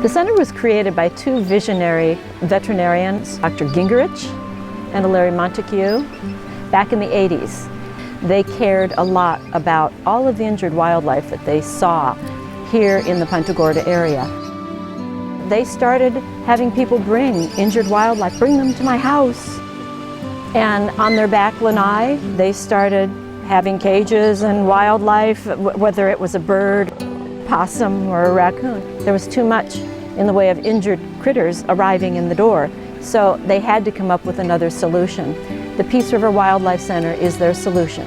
The center was created by two visionary veterinarians, Dr. Gingerich and Larry Montague, back in the 80s. They cared a lot about all of the injured wildlife that they saw here in the Punta Gorda area. They started having people bring injured wildlife, bring them to my house. And on their back lanai, they started having cages and wildlife, whether it was a bird, possum, or a raccoon. There was too much in the way of injured critters arriving in the door, so they had to come up with another solution. The Peace River Wildlife Center is their solution.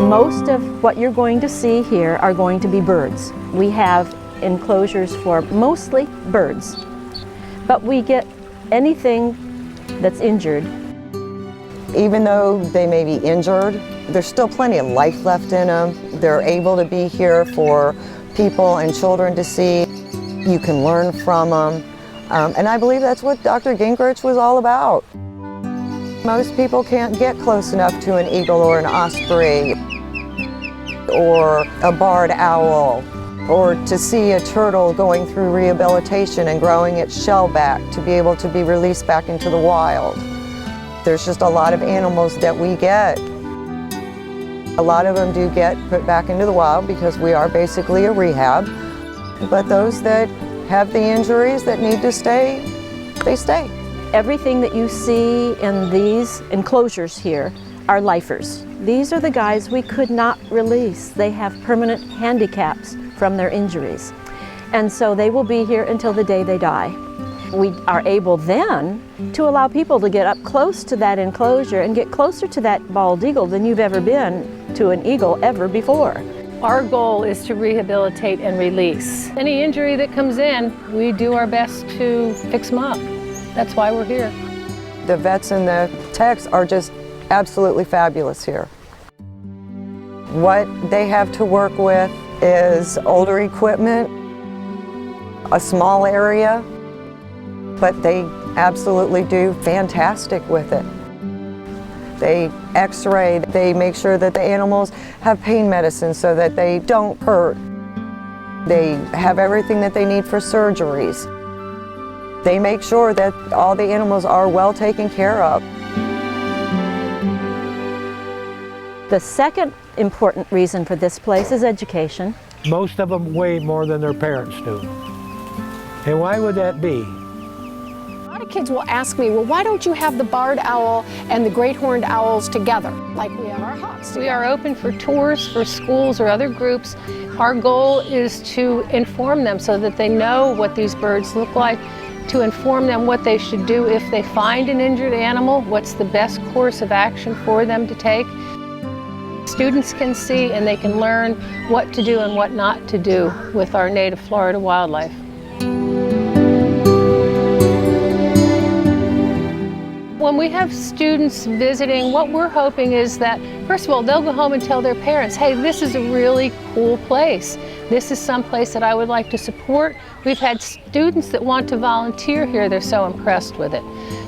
Most of what you're going to see here are going to be birds. We have enclosures for mostly birds, but we get anything that's injured. Even though they may be injured, there's still plenty of life left in them. They're able to be here for people and children to see. You can learn from them. And I believe that's what Dr. Gingerich was all about. Most people can't get close enough to an eagle or an osprey or a barred owl, or to see a turtle going through rehabilitation and growing its shell back to be able to be released back into the wild. There's just a lot of animals that we get. A lot of them do get put back into the wild because we are basically a rehab. But those that have the injuries that need to stay, they stay. Everything that you see in these enclosures here are lifers. These are the guys we could not release. They have permanent handicaps from their injuries. And so they will be here until the day they die. We are able then to allow people to get up close to that enclosure and get closer to that bald eagle than you've ever been to an eagle ever before. Our goal is to rehabilitate and release. Any injury that comes in, we do our best to fix them up. That's why we're here. The vets and the techs are just absolutely fabulous here. What they have to work with is older equipment, a small area, but they absolutely do fantastic with it. They x-ray, they make sure that the animals have pain medicine so that they don't hurt. They have everything that they need for surgeries. They make sure that all the animals are well taken care of. The second important reason for this place is education. Most of them weigh more than their parents do. And why would that be? A lot of kids will ask me, well, why don't you have the barred owl and the great horned owls together, like we have our hawks together? We are open for tours for schools or other groups. Our goal is to inform them so that they know what these birds look like, to inform them what they should do if they find an injured animal, what's the best course of action for them to take. Students can see and they can learn what to do and what not to do with our native Florida wildlife. When we have students visiting, what we're hoping is that, first of all, they'll go home and tell their parents, hey, this is a really cool place. This is some place that I would like to support. We've had students that want to volunteer here. They're so impressed with it.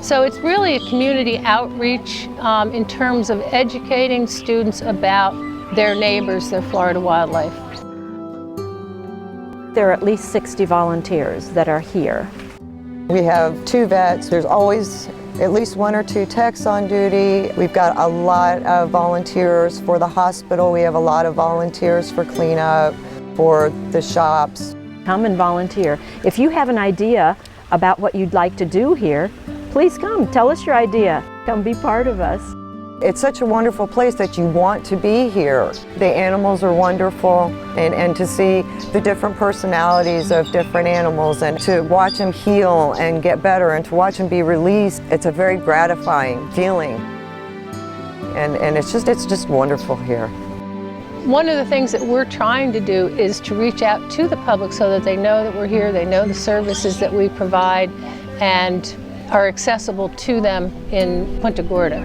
So it's really a community outreach in terms of educating students about their neighbors, their Florida wildlife. There are at least 60 volunteers that are here. We have 2 vets. There's always at least 1 or 2 techs on duty. We've got a lot of volunteers for the hospital. We have a lot of volunteers for cleanup, for the shops. Come and volunteer. If you have an idea about what you'd like to do here, please come. Tell us your idea. Come be part of us. It's such a wonderful place that you want to be here. The animals are wonderful, and to see the different personalities of different animals and to watch them heal and get better and to watch them be released, it's a very gratifying feeling. And it's just wonderful here. One of the things that we're trying to do is to reach out to the public so that they know that we're here, they know the services that we provide and are accessible to them in Punta Gorda.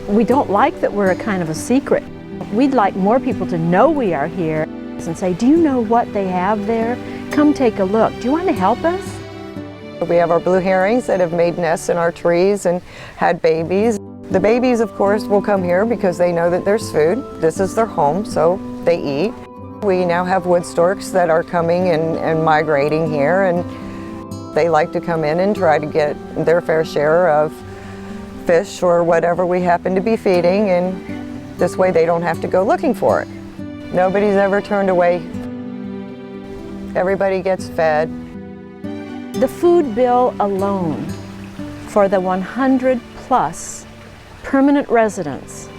We don't like that we're a kind of a secret. We'd like more people to know we are here and say, do you know what they have there? Come take a look. Do you want to help us? We have our blue herrings that have made nests in our trees and had babies. The babies, of course, will come here because they know that there's food. This is their home, so they eat. We now have wood storks that are coming and migrating here, and they like to come in and try to get their fair share of fish or whatever we happen to be feeding, and this way they don't have to go looking for it. Nobody's ever turned away. Everybody gets fed. The food bill alone for the 100 plus permanent residents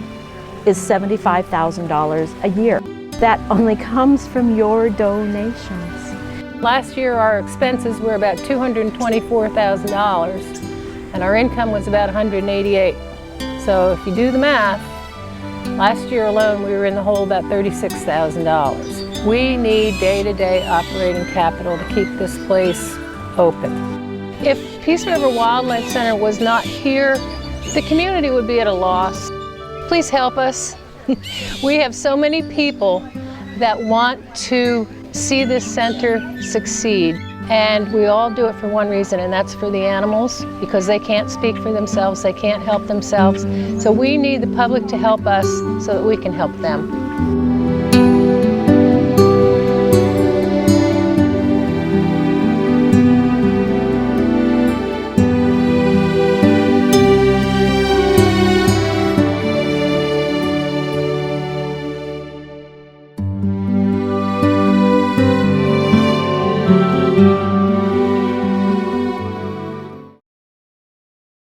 is $75,000 a year. That only comes from your donations. Last year our expenses were about $224,000 and our income was about $188,000. So if you do the math, last year alone we were in the hole about $36,000. We need day-to-day operating capital to keep this place open. If Peace River Wildlife Center was not here, the community would be at a loss. Please help us. We have so many people that want to see this center succeed, and we all do it for one reason, and that's for the animals, because they can't speak for themselves, they can't help themselves. So we need the public to help us so that we can help them.